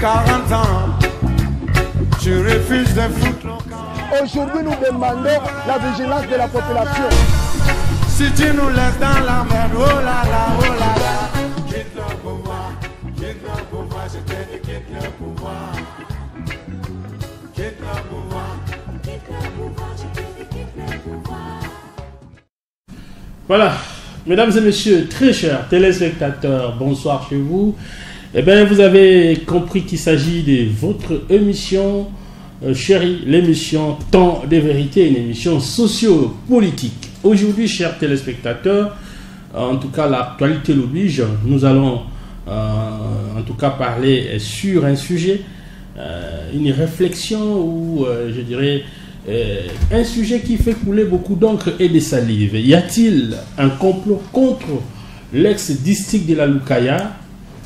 40 ans, tu refuses de foutre le camp. Aujourd'hui, nous demandons la vigilance de la population. Si tu nous laisses dans la merde, oh là là, oh là là. Quitte le pouvoir, je te dis quitte le pouvoir. Quitte le pouvoir, je te dis quitte le pouvoir. Voilà, mesdames et messieurs, très chers téléspectateurs, bonsoir chez vous. Eh bien, vous avez compris qu'il s'agit de votre émission chérie, l'émission Temps de vérité, une émission socio-politique. Aujourd'hui, chers téléspectateurs, en tout cas l'actualité l'oblige, nous allons en tout cas parler sur un sujet, une réflexion ou je dirais un sujet qui fait couler beaucoup d'encre et de salive. Y a-t-il un complot contre l'ex-district de la Lukaya?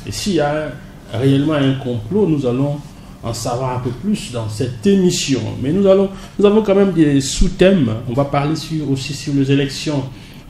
Et s'il y a réellement un complot, nous allons en savoir un peu plus dans cette émission. Mais nous avons quand même des sous-thèmes. On va parler aussi sur les élections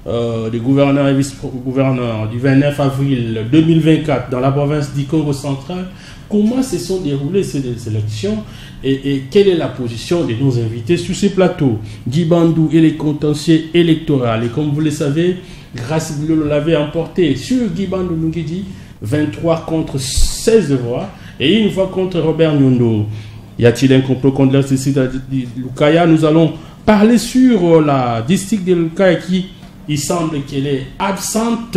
des gouverneurs et vice-gouverneurs du 29 avril 2024 dans la province du Congo central. Comment se sont déroulées ces élections et quelle est la position de nos invités sur ces plateaux? Guy Bandou et les contentieux électoraux. Et comme vous le savez, Grace Bilolo l'avait emporté sur Guy Bandou Nungidi, 23 contre 16 voix et une voix contre Robert Nyondo. Y a-t-il un complot contre la district de Lukaya? Nous allons parler sur la district de Lukaya qui, il semble qu'elle est absente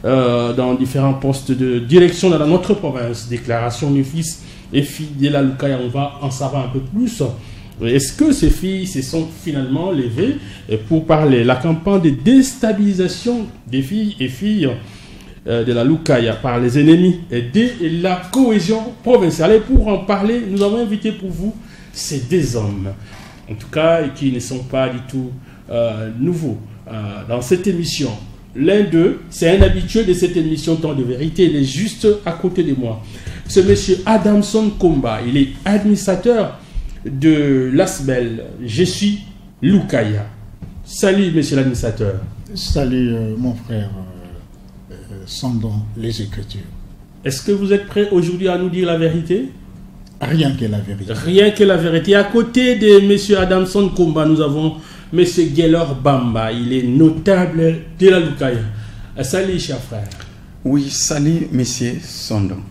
dans différents postes de direction dans notre province. Déclaration des fils et filles de la Lukaya, on va en savoir un peu plus. Est-ce que ces filles se sont finalement levées pour parler? La campagne de déstabilisation des filles et filles de la Lukaya par les ennemis et de la cohésion provinciale. Et pour en parler, nous avons invité pour vous ces deux hommes, en tout cas qui ne sont pas du tout nouveaux dans cette émission. L'un d'eux, c'est un habitué de cette émission Temps de vérité, il est juste à côté de moi. C'est monsieur Adamson Komba, il est administrateur de l'ASBEL. Je suis Lukaya. Salut monsieur l'administrateur. Salut mon frère. Sondons les Écritures. Est-ce que vous êtes prêt aujourd'hui à nous dire la vérité? Rien que la vérité. Rien que la vérité. À côté de M. Adamson Komba, nous avons M. Gelor Bamba. Il est notable de la Lukaya. Salut, cher frère. Oui, salut, monsieur Sondon.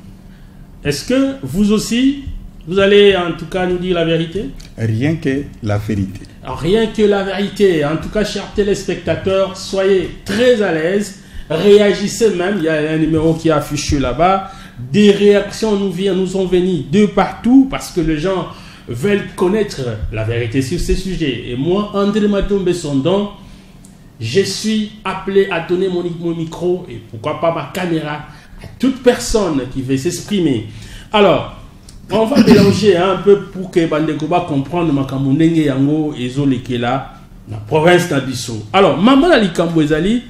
Est-ce que vous aussi, vous allez en tout cas nous dire la vérité? Rien que la vérité. Alors, rien que la vérité. En tout cas, chers téléspectateurs, soyez très à l'aise. Réagissez même, il y a un numéro qui est affiché là-bas. Des réactions nous sont venues de partout parce que les gens veulent connaître la vérité sur ces sujets. Et moi, André Matombe Sondon, je suis appelé à donner mon micro et pourquoi pas ma caméra à toute personne qui veut s'exprimer. Alors, on va mélanger un peu pour que Bandekoba comprenne Makamundenge Yango et Zolekela, la province d'Abisso. Alors, Maman Alikambo Ezali,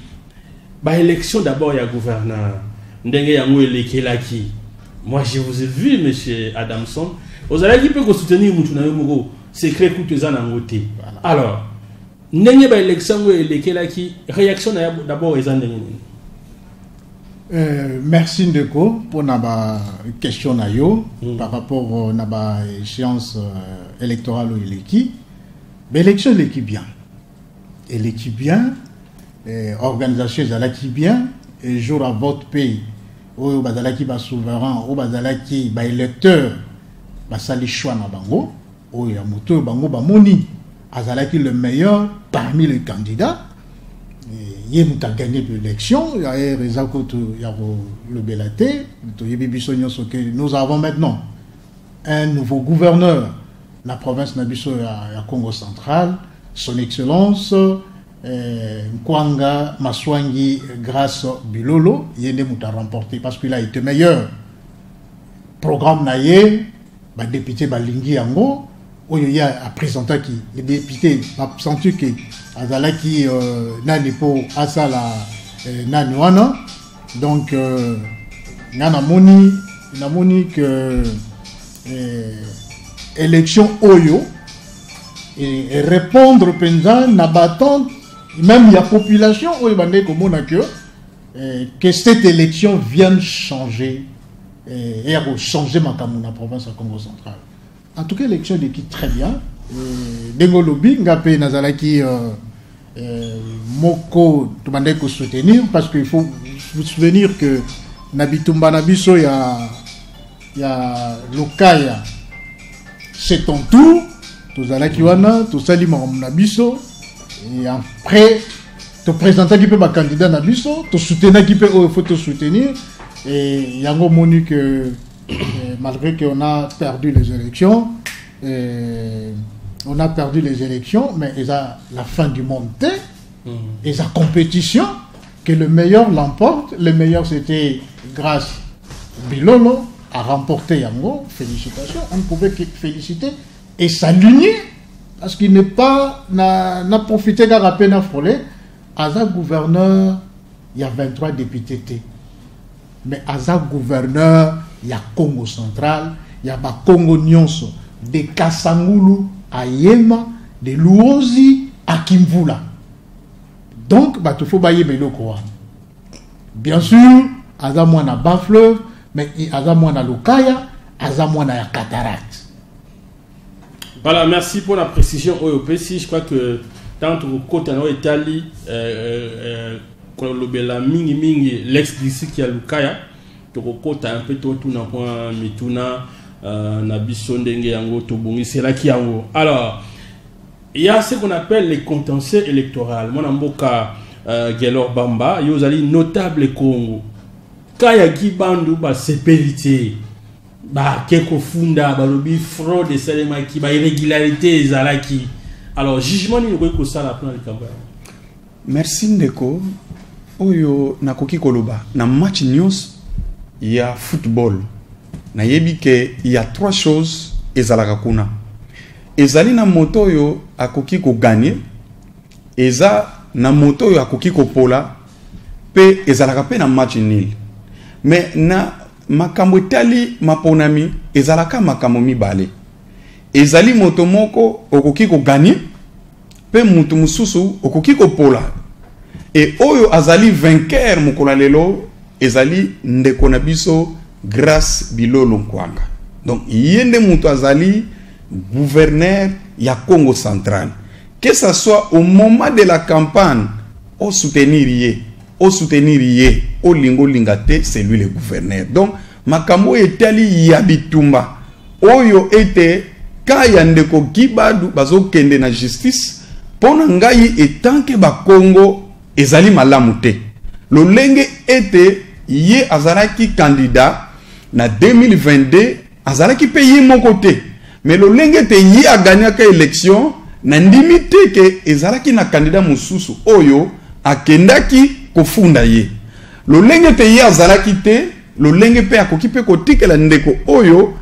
élection d'abord, il y a gouverneur. Moi, je vous ai vu, monsieur Adamson. Vous allez dire que vous soutenez Moutouna secret Koutezan en côté. Alors, n'ayez pas élection réaction d'abord merci Ndeko pour la question par rapport à l'échéance électorale ou l'équipe. L'élection est bien. Elle est bien. Organisation qui bien et jour à vote pays au bazalaki ba souverain au bazalaki ba électeur ba sali choix na bango o ya moto bango ba moni azalaki le meilleur parmi les candidats il a gagné l'élection il y a le Belaté nous avons maintenant un nouveau gouverneur la province Nabiso à Congo central, son excellence Nkwanga Maswangi Grace Bilolo, il a remporté parce qu'il a été meilleur. Programme naïe, député Balingi Yango, où il y a un présentant qui, les députés, senti que Azalaki Nanipo Asala Nanuana, donc Nana Moni que élection Oyo et répondre pendant n'abattant même la population que cette élection vienne changer et à changer ma la province à Congo central. En tout cas, l'élection d'équipe très bien. Dengo Lobi, Ngapé Nazalaki Moko, demandé qu'on soutenir parce qu'il faut vous souvenir que Nabitumba Nabiso, il y a Lokaya, c'est ton tour, tous Alakiwana, tous Alima Nabiso, et après, tu présentes qui peut ma candidat Nabiso, tu soutenir qui peut, il faut te soutenir, et il y a un monu que malgré qu'on a perdu les élections, on a perdu les élections, mais il y a la fin du monde, et la compétition, que le meilleur l'emporte. Le meilleur, c'était grâce Bilolo à remporter Yango. Félicitations. On pouvait féliciter et s'aligner parce qu'il n'est pas n'a profité qu'à rappeler n'a frôlé. Aza gouverneur, il y a 23 députés. Mais Aza gouverneur, il y a Congo central, il y a Congo Nyonso, de Kasangulu à Yema, de Luozi à Kimvula. Donc, il faut bailler Beloko. Bien sûr, Aza Mwana Bas-Fleuve, mais Aza Mwana Lokaya, Aza Mwana Cataracte. Voilà, merci pour la précision OEPC. Je crois que dans le côté de l'Italie, l'ex-district qui a Lokaya, tu côté un peu tout na point mituna na bisondenge yango tobongi c'est là qui yango. Alors, il y a ce qu'on appelle les contentieux électoraux. Mon amboka Gelor Bamba, ils ont notable Congo. Kaya Gibandu ba sépérité, ba keko funda, ba lobi fraude et salema qui ba irrégularité zalaki. Alors jugement ni ko ça la plan de Kambaya. Merci Ndeko. Oyo nakoki koloba na match news il y a football. Na yebi ke il y a trois choses ezalaka kuna. Ezali na moto yo akoki ko gagner, eza na moto yo akoki ko pola, pe ezalaka pe na match nil. Mais na makambo tali maponami ezalaka makambo mibale. Ezali moto moko okoki ko gagner, pe mutu mususu okoki ko pola. Et oyo azali vainqueur mokola lelo ezali ndeko na biso grâce Bilolo Nkwanga. Donc yende mutu azali gouverneur ya Congo central. Que ce soit au moment de la campagne, au soutenir yé, au lingo lingate, c'est lui le gouverneur. Donc makambo etali yabitumba. Oyo ete kaya ndeko Gibadu bazo kende na justice pona ngai etanke ba Congo ezali malamu te. Lolenge ete ye azaraki candidat na 2022 azaraki pe ye mon côté. Mais lolenge ete ye a gagné ka élection na ndimite ke ezaraki na candidat mususu oyo akendaki kofunda ye. Lolenge te ye azaraki te, lolenge pe akoki pe kotikela ndeko oyo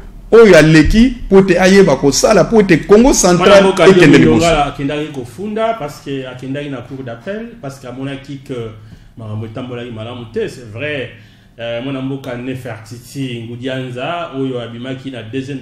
aleki pote ayeba ko sala pote Congo central ekende liboso. Akendaki kofunda parce que akendaki na cour d'appel parce que amonaki que makambo tambolaki malamu te, c'est vrai. Mon amboka Nefertiti Ngudianza oyo abimaki na deuxième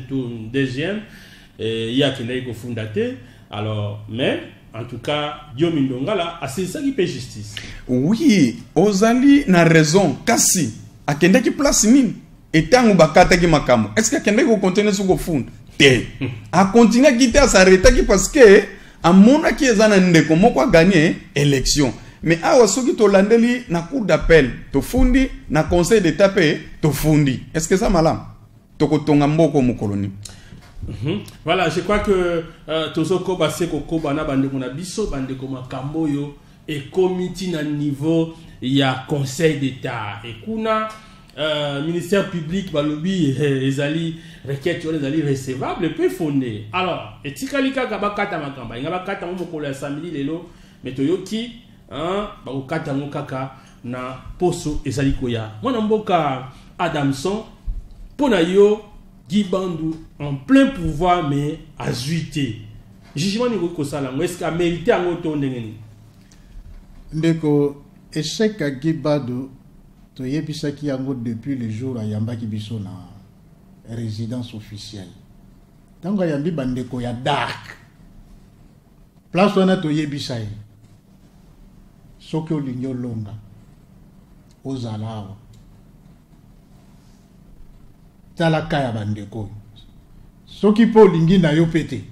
il y a qui n'est fondaté. Alors mais en tout cas Diomi Ndongala c'est ça qui fait justice. Oui, ozali na raison kasi akendaki place nini etango bakata ki makambo. Est-ce que akendaki ko continuer sur ko funda te a continuer à quitter à s'arrêter parce que a mona ki ezana ndeko moko a gagné élection. Mais awa soki to landeli na cour d'appel to fundi na conseil d'état pe to fundi. Est-ce que ça malam to ko tonga mboko mukoloni? Voilà, je crois que tozoko baseko ko bana bandeko na biso bandeko makambo yo et comité na niveau il y a conseil d'état et kuna ministère public balobi ezali requête ezali recevable peut fondé. Alors etikalika kabakata makamba ngabakata mokolo ya samedi lelo metoyoki bakokata ngo kaka na poso ezali koya mwana mboka Adamson pona yo Gibandu en plein pouvoir mais azuité jugement ni ko sala ngo est-ce que mérité ngo to ndengeni ndeko échec à Gibandu to yebisaki yango depuis le jour ayambaki biso na résidence officielle tango ayambi bandeko ya dark place wana to yebisai soki olingi olonga ozala awa talaka ya bandeko soki po lingi na yo pete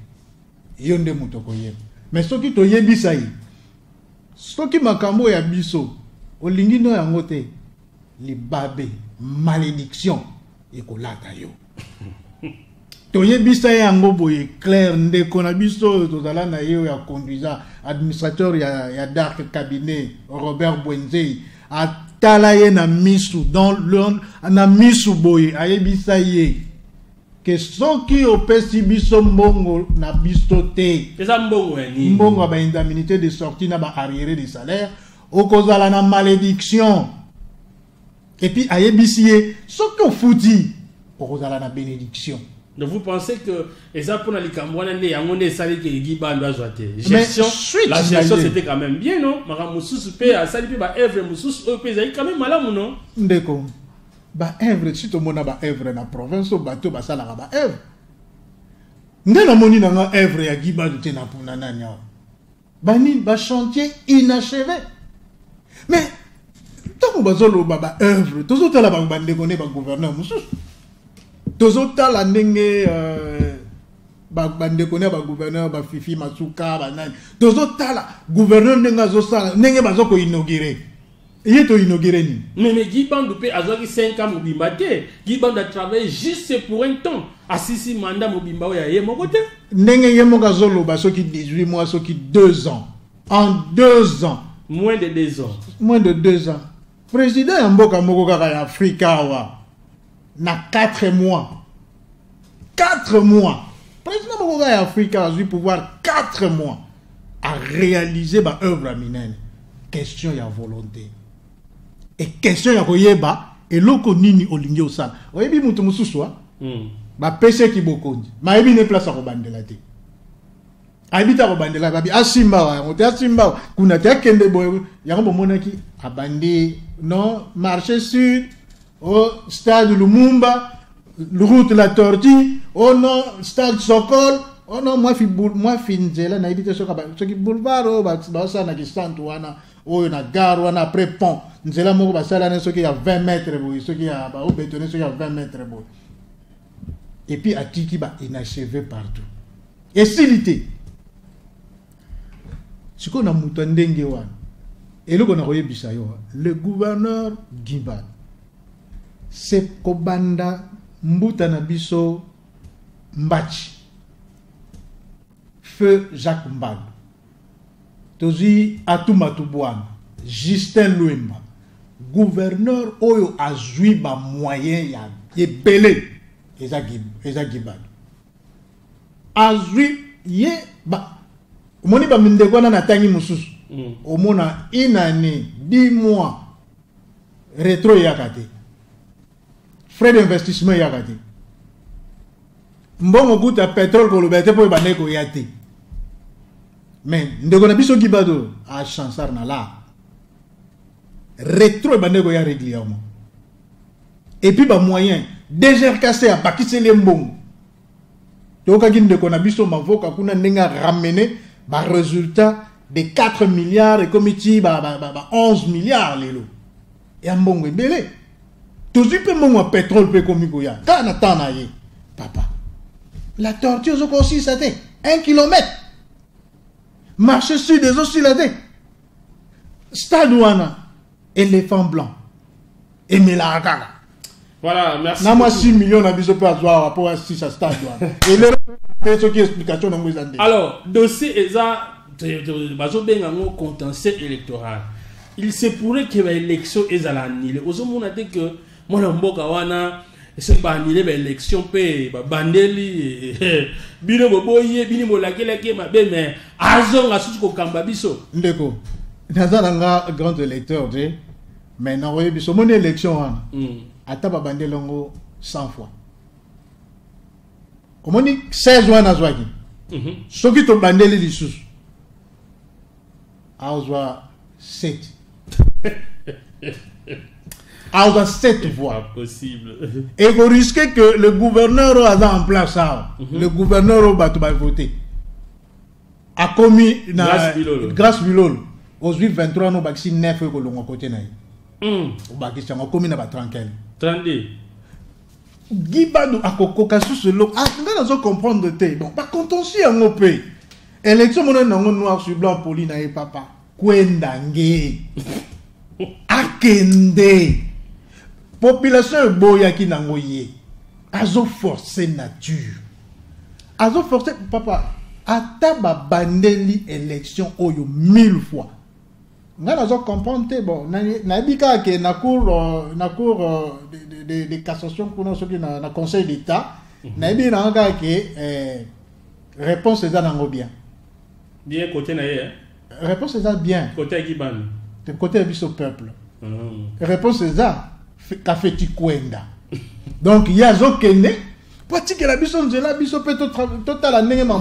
yo nde moto koyeba mais soki toyebisa ye soki makambo ya biso olingi no yango te libabe malédiction ekolata yo toyebisa yango boye clair ndeko na biso tozala na yo ya conduisant administrateur ya dark cabinet Robert Bwenzei atala ye na misu dans le na misu boye ayebisa ye que soki opesi biso mbongo na biso te eza mbongo ya nini mbongo ba indemnité de sortie na ba arriéré de salaire okozala na malédiction et puis ayebisi ye soki ofuti okozala na bénédiction. Donc vous pensez que eza pona likambwana ne yango ne sali ke giba ndo azoate gestion la gestion c'était quand même bien non mara mususu pe asali pe ba œuvre mususu o pe zai quand même malamu non ndeko ba œuvre si to mona ba œuvre na province o bato basala ba œuvre ndena moni na nga œuvre ya giba te na puna nanya bani ba chantier inachevé mais tant bazolo ba œuvre tozo tala ba bandeko ne ba gouverneur mususu tozotala ndenge bandeko ne ba gouverneur ba Fifi Masuka ba nani tozotala gouverneur ndenge azosala ndenge bazoko inaugurer yeto inaugurer ni mais Gibandu pe azoki 5 ans mobimba te Gibandu a travaillé juste pour un temps asisi mandat mobimba ya ye moko te ndenge ye moko azoloba soki 18 mois soki 2 ans en 2 ans moins de 2 ans président ya mboka moko kaka ya Afrika wa na 4 mois. 4 mois. Président Mokoga et Afrique a eu pouvoir 4 mois à réaliser ma œuvre à Minen. Question ya volonté. Et question ya koyeba et loko nini olingi osala. Oyebi mutu mususu ba pese ki bokondi. Ma yebi ne place a kobandela te. Habita kobandela babi asimba wa ngote asimba kuna te kende boy yango bomonaki abandi non marché sud au stade Lumumba, route La Tortue, oh non, stade Sokol, oh non, moi finzela na ibite soki boulevard o ba na ki stand wana o na gare wana après pont nzela moko ba sala na soki ya 20 mètres boy soki ya ba o bétonné soki ya 20 mètres boy et puis atiki ba inachevé partout et silité siko na muto ndenge wana eloko na koyebisa yo le gouverneur Giba c'est kobanda mbuta na biso Mbachi feu Jacques Mbado tozi Atumatu Bwana Justin Luemba gouverneur oyo azui ba moyen ya ebele eza Gibado azui ye ba moni ba mindeko na tangi mususu omona une année 10 mois rétro yakate frais d'investissement yakate mbongo kuta pétrole ko lobete po baneko yate mais ndeko na biso Gibado a chansar na la rétro baneko ya régulièrement et puis ba moyen déjà cassé à bakise les mbongo to ka ndeko na biso mavoka kuna ndenga ramener ba résultat de 4 milliards et comité ba 11 milliards lelo ya mbongo ebele tozi pe mbongo pétrole pe komiko ya kana tana ye papa la tortue zoko aussi ça te 1 kilomètre marché sud des aussi la te stade wana éléphant blanc et melaka voilà merci na moi 6 millions na biso pe azwa rapport à 6 stade wana et le ce qui explication na ngwe zande alors dossier eza bazo benga ngo contentieux électoral il se pourrait que l'élection ezala annulée ozomona te que mona mboka wana se ba annulé ba élection pe ba bandeli bino boboye bino molakela ke mabe mais azonga susu ko kamba biso ndeko nazana nga grand électeur de mais na oyebi biso mona élection wana ata ba bandelongo 100 fois komoni 16 wana zwaki soki to bandeli lisusu azwa 7 azwa 7 voix possible et vous risquez que le gouverneur a en place ça le gouverneur va voter a commis grâce Bilolo aux 23 no baxi 9 ko longo côté na au baxi ça commis na ba tranquille 32 Guibandou a kokoka sous ce lot. Ah, nous allons comprendre de te. Bon, par contre, on suit un OP. Élection, mon nom noir sur blanc, poli, na papa. Kwendange. Akende. Population boya qui nangoye. Azo forcé nature. Azo forcé, papa. Ataba bandeli élection oyo 1000 fois. Nous allons comprendre, bon, n'abika que na cour de cassation pour nous qui na conseil d'État, n'abi n'anga que réponse est dans bien. Bien côté naie. Réponse est bien. Côté Giban. De côté du peuple. Réponse est ça. Café Tikwenda. Donc il y a zokene.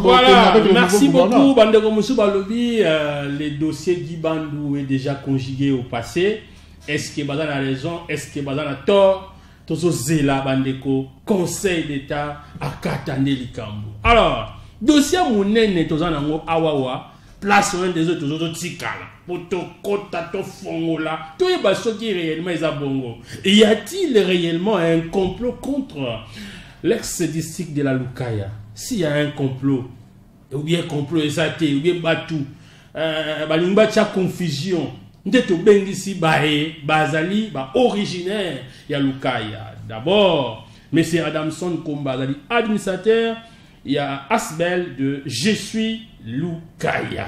Voilà, merci beaucoup, Bandeko Moussou Balobi. Les dossiers Guibandou est déjà conjugué au passé. Est-ce que Bazan a raison? Est-ce que Bazan a tort? Tozo Zela Bandeko, Conseil d'État, à Katane Likambo. Alors, dossier Mounene, Tozanango Awawa, place un des autres Tikala, Poto Kota, Tofongola, tout est basso qui réellement est à Bongo. Y a-t-il réellement un complot contre l'ex-district de la Lukaya? S'il y a un complot, ou bien complot exaté, ou bien Batou, Balimbacha confusion, Ndeto Bengisi Bae, Bazali, originaire, il y a Lukaya. D'abord, M. Adamson comme Bazali, administrateur, il y a Asbel de Je suis Lukaya.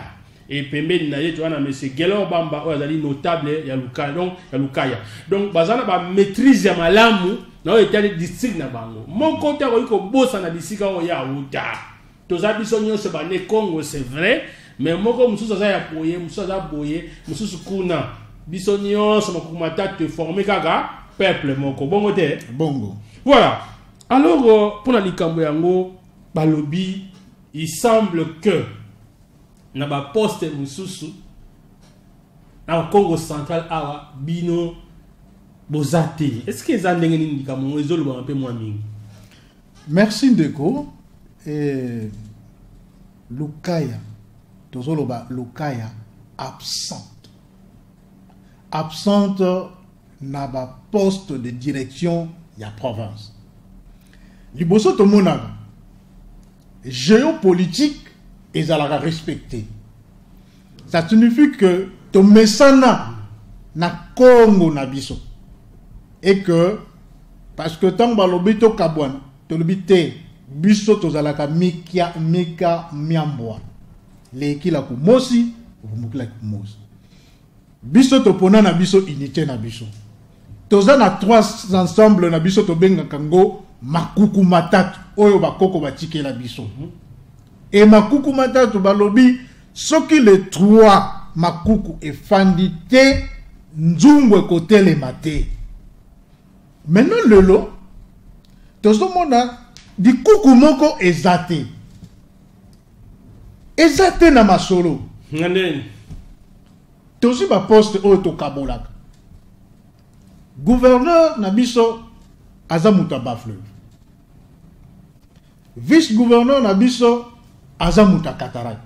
Et Pembe Naye, tu vois, M. Gelor Bamba, Bazali notable, il y a Lukaya. Donc, Bazana va maîtriser Malamu. Non, il y a des districts na bango. Mon côté, il y a boss na district il y a Outa. Tous abisonnions se bané Congo, c'est vrai. Mais moi comme Moussou ça y a boyé, Moussou ça boyé, Moussou Sukuna. Bisonnions se makumata te former kaga peuple moko. Bongo te. Bongo. Voilà. Alors pour la likambo yango balobi, il semble que na ba poste Moussou na Congo central awa bino Bozate. Est-ce que ça n'est pas un peu moins? Merci Ndeko. Lukaya, Tozoloba Lukaya absente. Absente n'a pas poste de direction ya province. Liboso Tomonaga géopolitique et à la respecter. Ça signifie que Tomesana na Congo nabiso. Et que, parce que tant balobito kabwana, tolobite, biso tozalaka mika miamboa. Leki la kumosi, vumukila kumosi. Biso topona na biso unité na biso. Toza na trois ensemble na biso tobenga kango makuku matatu. Oyo bakoko batike la biso. Et makuku matatu balobi, soki les trois makuku e fandite, nzungwe kote le mate. Maintenant, le lot, tout ce monde a dit coucou moko ezate. Ezate na masolo. Tout ce poste au Tokabolak. Gouverneur Nabiso Azamuta Bafleuve. Vice-gouverneur Nabiso Azamuta Katarak.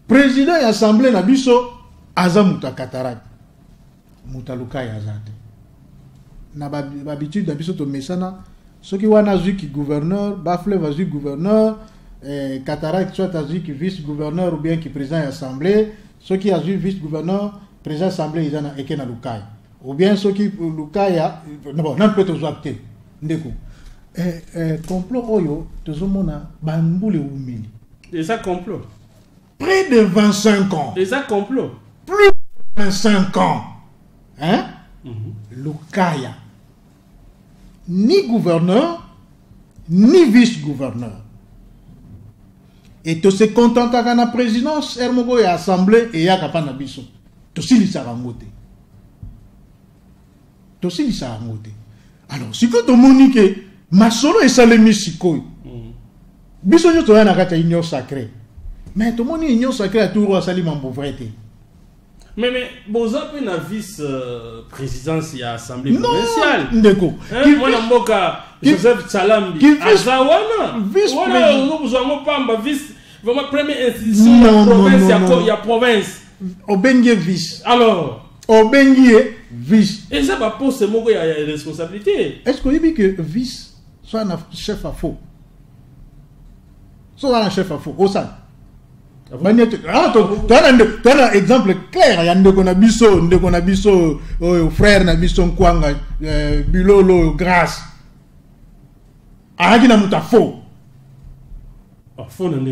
Président et assemblée Nabiso Azamuta Katarak. Mutaluka Yazate. Na habitude d'habitude to mesana ceux qui wana qui gouverneur Bafle va gouverneur Cataract soit azu qui vice gouverneur ou bien qui président assemblée ceux qui azu vice gouverneur président assemblée ils na ekena Lukaya ou bien ceux qui Lukaya non non peut to acter ndeko complot oyo tozomona bambule umili et ça complot près de 25 ans et ça complot plus de 25 ans hein Lukaya ni gouverneur ni vice-gouverneur et to se contenta kana présidence ermogo et assemblée et ya kapana biso to silisa rangote alors si quand on monique masolo et salemi sikoy biso nyoto ya na kata union sacrée mais to moni union sacrée a toujours sali mambovrete. Mais vous avez une vice-présidence à l'Assemblée provinciale. Non, moi, Joseph Salambi. Azawana. Vice-président. Vous avez vice. Vraiment, première institution. Il y a province. Obengie vice. Alors. Obengie vice. Et ça va pour ce mot, il y a une responsabilité. Est-ce qu'on dit que vice soit un chef à faux? Soit un chef à faux. Au sein. Tu as un exemple clair. Il y a un biso, frère, un biso, Nkwanga, Bilolo, Grâce. Il y a un faux. Faux, non,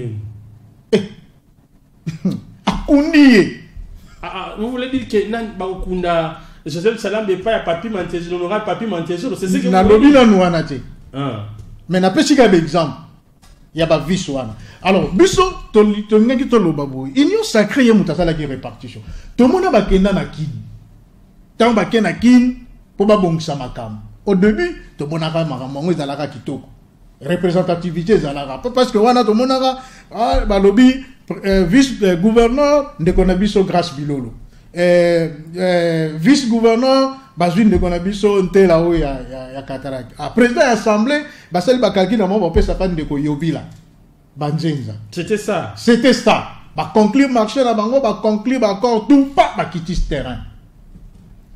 vous voulez dire que Nan Baokunda, Joseph Salam n'est pas à Papi Mantezo, l'honorable Papi Mantezo, c'est ce que vous voulez dire. Mais n'a pas si d'exemple. Il y a pas vice. Alors, biso, union sacrée, il y a une répartition. Tout le monde a bakenda na kin. Tant bakenda kin, pour ba bongisa makam. Au début, tout le monde a makambo ezalaka kitoko. Représentativité ezalaka. Parce que wana tout le monde a balobi vice-gouverneur de Konabiso Grâce Bilolo. Vice-gouverneur Bazouin de Konabiso Ntela o ya Katarak. Président de l'Assemblée, Basel Bakalki na mo pe sapane de Koyobila. Banzenza. C'était ça. C'était ça. Ba conclure marché na bango, ba conclure accord tout pas ba quitter ce terrain.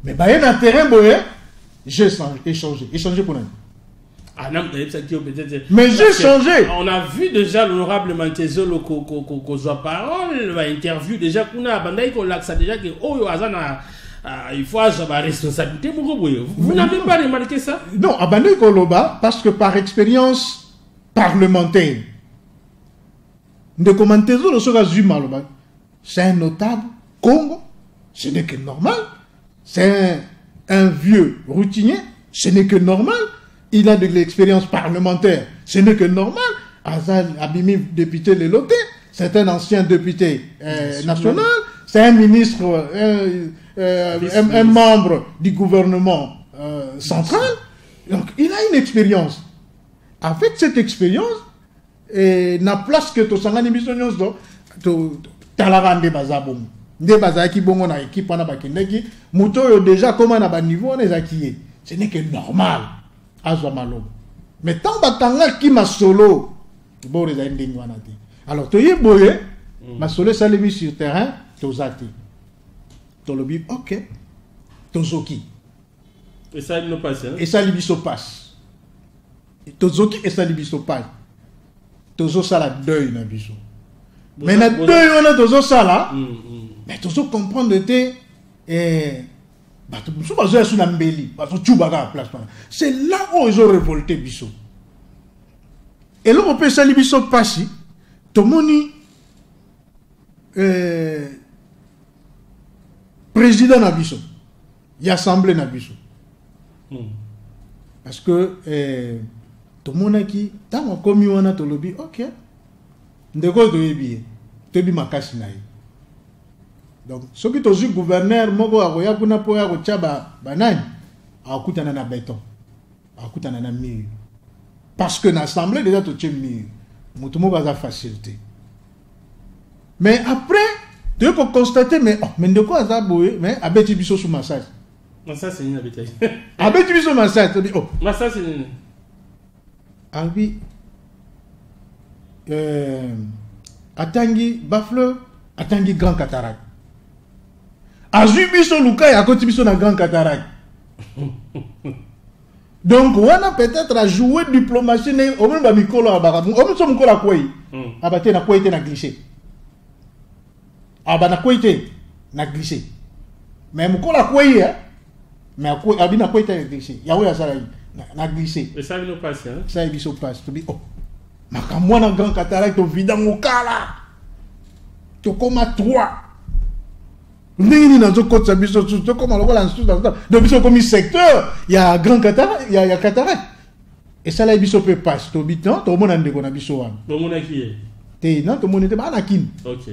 Mais ba y a un terrain boye, j'ai échangé pour nous. Mais j'ai changé. On a vu déjà l'honorable Mantezo la parole, l'interview déjà qu'on a bandai qu'on l'a déjà que oh azana il faut avoir la responsabilité. Vous n'avez pas remarqué ça? Non, à bandai Koloba parce que par expérience parlementaire de Mantezo le sera Zuma c'est un notable Congo, ce n'est que normal. C'est un vieux routinier, ce n'est que normal. Il a de l'expérience parlementaire. Ce n'est que normal. Azal Abimi, député Leloté, c'est un ancien député national, c'est un ministre, un membre du gouvernement central. Donc, il a une expérience. Avec cette expérience, na place que to sangani misonyos to talarande bazabom. Nde bazaki bongo na équipe wana bakendeki, muto yo déjà comment na ba niveau na ezaki. Ce n'est que normal. Mais tant que qui m'a solo, alors tu es boye, ma solo s'est sur le terrain, tu as été. Tu as dit, ok, tu as zoki. Et ça, il nous passe. Et ça, il se passe. Tu as zoki et ça, il se passe. Tu as ça la deuil, na biso. Mais la deuil, on a tu as ça là. Mais tu as comprendre que c'est là où ils ont révolté Bissot. Et là, on peut saluer Bissot Passi, Tomoni, président Nabiso, il y a assemblée Nabiso. Parce que Tomona qui, tant qu'on commis on a tolobi, ok, ndeko toyebi, toyebi makasi naï. Donc, ce qui est aussi gouverneur, Mogo Aroya, Kuna Poya, Rochaba, Banane, a coûté un béton, a coûté un mur. Parce que l'Assemblée, déjà, tout est mur. Moutomo va avoir facilité. Mais après, tu peux constater, mais de quoi ça boué, mais Abeti Bisso sous massage. Ça, c'est une habitude. Abeti Bisso massage, tu dis, oh. Ça, c'est une. Ah oui. Atangi Bafle, Atangi Grand Cataract. Azubiso Luka et à côté de la Grande Cataracte. Donc, on a peut-être à jouer diplomatie. On a mis Mikola à Barabou. On a mis Mikola à quoi? Ah, bah, t'es na quoi été na glissé. Ah, bah, na quoi été na glissé. Mais Mikola à quoi? Mais à quoi? Ah, bien, na quoi été na glissé. Yahweh a ça na glissé. Et ça, il nous passe. Ça, il se passe. Tu dis, oh, ma camoine na Grande Cataracte, tu vis dans mon cas là. Tu comme à 3. Comme secteur, il y a grand cataracte, il y a cataracte. Et ça là, il peut passer. Tout le monde a dit qu'on a besoin. Tout le monde a qui est? Non, tout le monde était pas à la kin. Ok.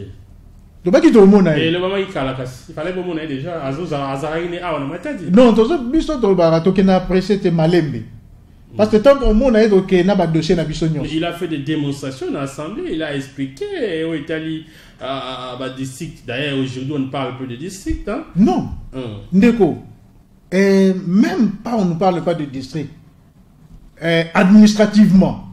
Tout le monde a. Et le moment il fallait que le monde ait déjà. Non, tout le monde a dit qu'on a apprécié tes malembe. Parce que tant qu'on a dit qu'on a dossier na bisogno. Il a fait des démonstrations dans l'Assemblée, il a expliqué en Italie, district. D'ailleurs, aujourd'hui, on parle peu de district. Hein? Non. Ndeko. Même pas, on ne parle pas de district. Administrativement.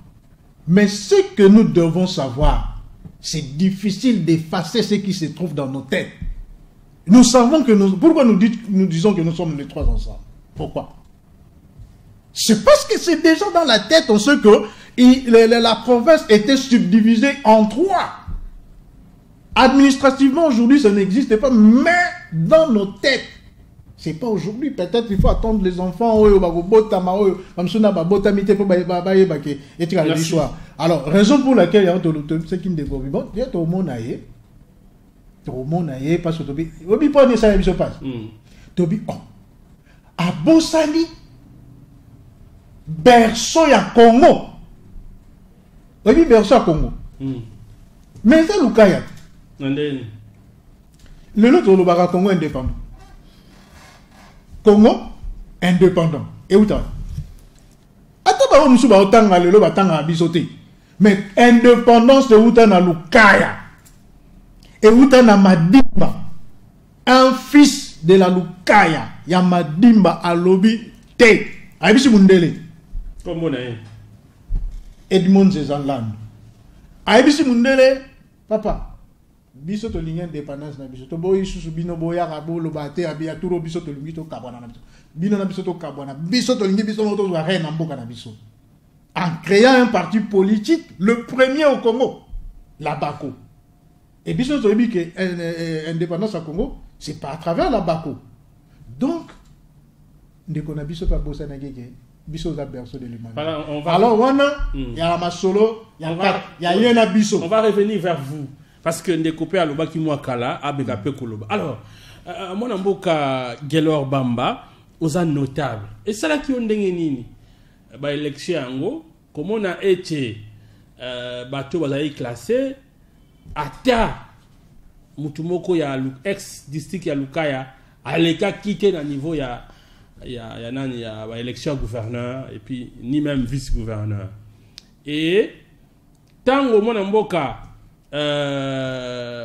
Mais ce que nous devons savoir, c'est difficile d'effacer ce qui se trouve dans nos têtes. Nous savons que pourquoi nous disons que nous sommes les trois ensemble? Pourquoi? C'est parce que c'est déjà dans la tête, on sait que la province était subdivisée en trois. Administrativement, aujourd'hui, ça n'existe pas, mais dans nos têtes, c'est pas aujourd'hui. Peut-être il faut attendre les enfants. Alors, raison pour laquelle il y a ce qui me découvre. Bon, il y a tout le monde ailleurs. Tout le monde ailleurs, parce que Tobi, Tobi, pas de ça, il se passe. Tobi, oh, à Bossali, berceau ya Congo. Tobi, berceau à Congo. Mais c'est le cas. Le lot de l'Obara Congo indépendant. Congo indépendant. Et où t'as? Attends, nous sommes autant à l'eau, autant à bisoter. Mais indépendance de où t'as na Lukaya. Et où t'as na Madimba. Un fils de la Lukaya. Ya Madimba à Lobi Te. Aïbisi Mundele. Comment on a Edmond Zezanland. Aïbisi Mundele. Papa. Biso to lingi indépendance na biso to boyi susu bino boya rabo lo bate abia turo biso to lingi to kabwana na biso bino na biso to kabwana biso to lingi biso to zo rien na mboka na biso en créant un parti politique le premier au Congo la BACO et biso to bi que indépendance au Congo c'est pas à travers la BACO donc ndeko na biso pa bossa na gege biso za berceau de l'humanité alors wana ya la masolo ya yena biso on va revenir vers vous. Parce que les copains à l'oba qui moi kala a begape koloba. Alors, mon amboka Gelor Bamba aux notables. Et ça là qui ont dengenini. Bah élection ango, comme on a été bateau bazaï classé, ata mutumoko ya ex district ya Lukaya, à l'état quitté dans niveau ya élection gouverneur et puis ni même vice gouverneur. Et tango mon amboka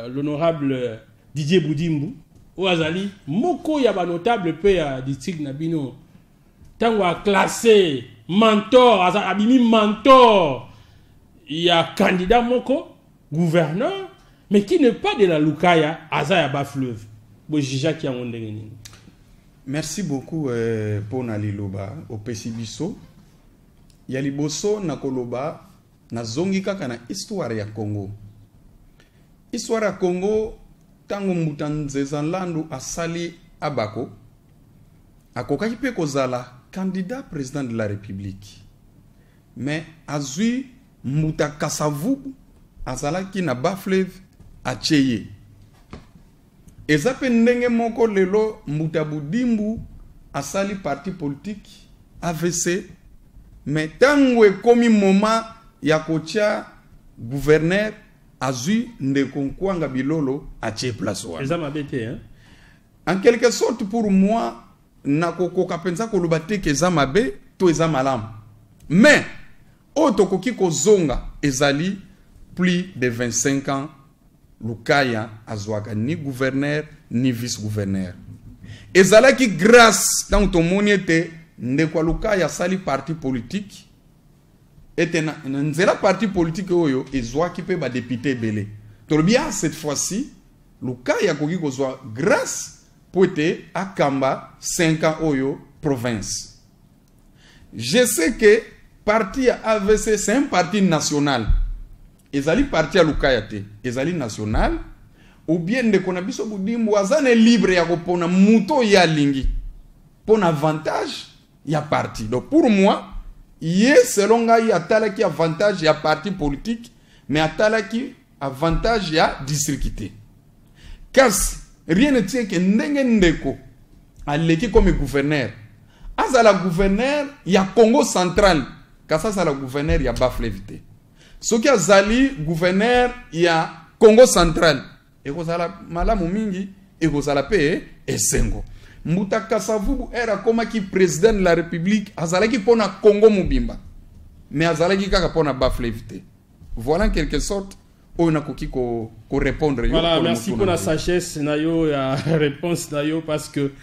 l'honorable Didier Boudimbu ou Azali moko ya ba notable pe ya district Nabino tango a classé mentor abimi mentor il y a candidat moko gouverneur mais qui n'est pas de la Lukaya Azaya ba fleuve bo jija ki en ndengeni. Merci beaucoup pour Naliloba au Pesibiso Yaliboso na koloba na zongi kaka na histoire ya Congo. Histoire à Congo, tango Mutanzezanlandu asali abako, akokaki pe kozala candidat président de la République. Mais azui Mutakasavubu azalaki na Baflev acheye. Ezape ndenge moko lelo Mutabudimbu asali parti politique AVC. Mais tango ekomi moment ya kotia gouverneur Azui Ndekonkwanga Bilolo à place. En quelque sorte, pour moi, Nakoko Kapenza Kolobate Kezamabe, to Ezamalam. Mais, Otokoki Kozonga, Ezali, plus de 25 ans, Lukaya Azwaka, ni gouverneur, ni vice-gouverneur. Ezala qui, grâce, dans ton moniete, Ndekwa Lukaya sali parti politique, et nzela parti politique oyo ezwa ki pe ba député belé. Tolobia cette fois-ci Lukaya koki kozwa grâce pour être à Kamba 5 ans oyo province. Je sais que parti AVC c'est un parti national. Ezali parti à Lukaya te, ezali national ou bien de konabiso budimbu azane libre ya kopona muto ya lingi. Pour avantage ya parti. Donc pour moi selon il y a talaki avantage il y a parti politique mais à talaki avantage il y a districté. Car rien ne tient que ndeko aleki comme gouverneur. Azala gouverneur il y a Congo central. Car ça c'est la gouverneur il y a Baflevité. Ce qui a zali gouverneur il y a Congo central. Et kozala malamu mingi et kozala pe esengo. Mutakasavubu era koma ki président de la République azalaki pona Congo Mubimba mais azalaki kaka pona Baflevité. Voilà en quelque sorte on a koki ko répondre. Voilà, merci pour la sagesse nayo ya réponse nayo parce que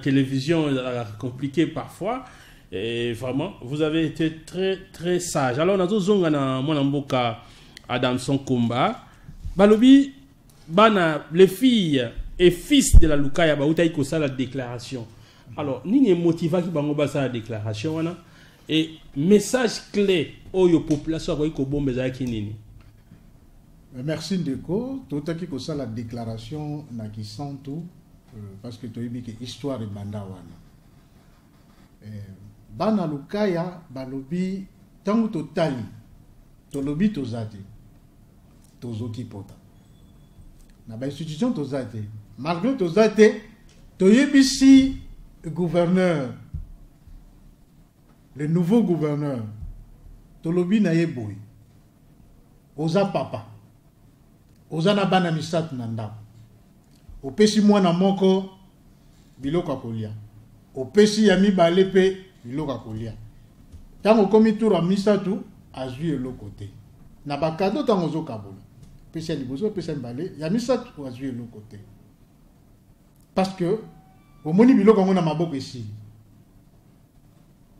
télévision est compliqué parfois et vraiment vous avez été très très sage. Alors nazo zonga na mwana mboka Adamson Komba balobi bana les filles et fils de la Lukaya ba utai ko ça la déclaration. Alors ni motiva ki bango ba ça la déclaration wana et message clé oyo population ko bombe za ki nini. Merci Ndeko, tout à qui ça la déclaration na qui sent tout parce que tu as dit que histoire et banda wana. Bana Lukaya balobi tangu totali to lobi to zati to zoki pota. Na ba institution to zati malgré to zati to yebisi gouverneur le nouveau gouverneur to lobi na yeboy oza papa oza na bana misatu na ndako opesi mwana moko biloko akolia opesi ya mibale pe biloko akolia tango komi tour misatu azwi eloko te na bakado tango ozokabola pesi ya liboso pesi ya mibale ya misatu azwi eloko te parce que omoni biloko yango na maboko esili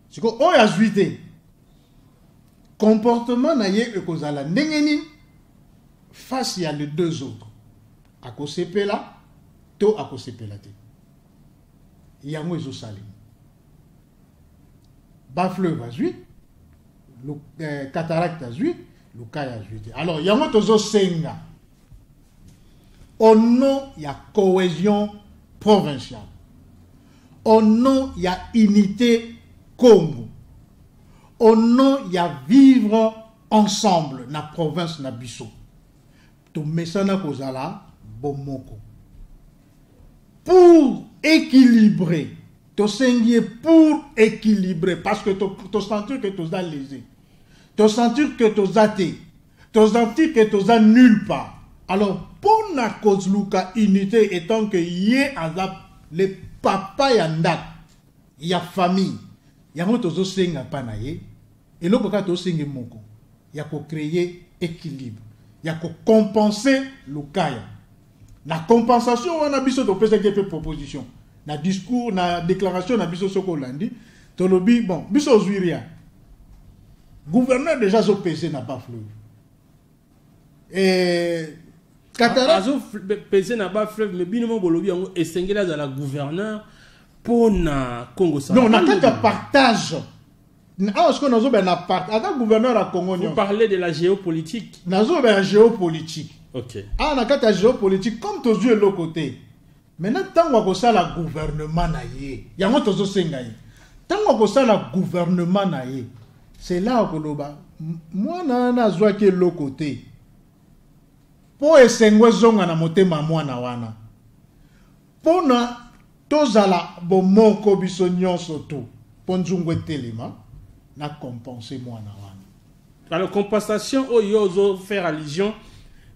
siko oyo azwi te comportement na ye ekozala ndenge nini face à les deux autres à Kosepela to à Kosepela te yango ezo salim Bafleuve azui cataracte azui Lukaya azui te alors yango tozo senga au nom ya cohésion provinciale au nom ya unité Congo au nom ya vivre ensemble na province na biso to mesana kozala bomoko pour équilibrer to sengier pour équilibrer parce que to sentir que to za lésé to sentir que to zaté to sentir que to za nulle part alors pour na kozluka unité étant que yé azap le papa ya ndak ya famille ya moto zo senga pana ye eloko ka to senge moko ya ko créer équilibre ya ko compenser Lukaya na compensation wana biso to pesa ke proposition na discours na déclaration na biso soko landi to lobi bon biso zuiria gouverneur déjà zo pese na pas fleuve et Katara zo pese na pas fleuve mais binimo bolobi yango esengela za la gouverneur pour na Congo ça non na kaka partage. Ah, ce qu'on a ben à gouverneur à Congo. Vous parlez de la géopolitique. Nazo ben géopolitique. OK. Ah, na kata géopolitique comme tous yeux l'autre côté. Maintenant tant qu'on ça la gouvernement na yé. Yango tozo senga yé. Tant qu'on ça la gouvernement na yé. C'est là où loba. Moi na zwa ke l'autre côté. Po esengwe zonga na motema mwana wana. Po na tozala bomoko biso nyonso to. Ponzungwe telema. Na compenser moi na wana. Alors compensation oyo faire allusion